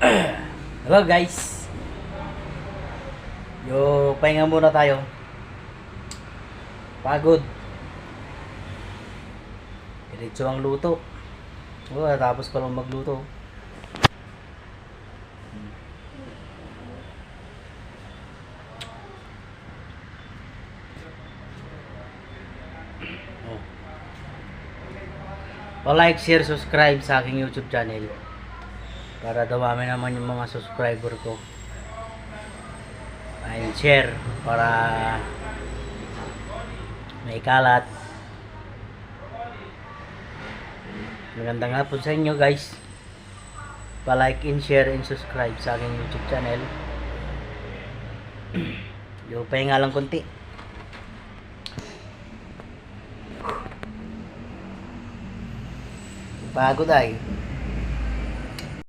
Hello guys. Pahinga muna tayo. Pagod. Diretso ang luto. Tapos pa lang magluto. Pa-like, share, subscribe sa aking YouTube channel. Para dumami naman yung mga subscriber ko. And share para may kalat. Magandang hapon sa inyo guys. Pa-like and share and subscribe sa aking YouTube channel. Pahinga lang konti. Pagod ay.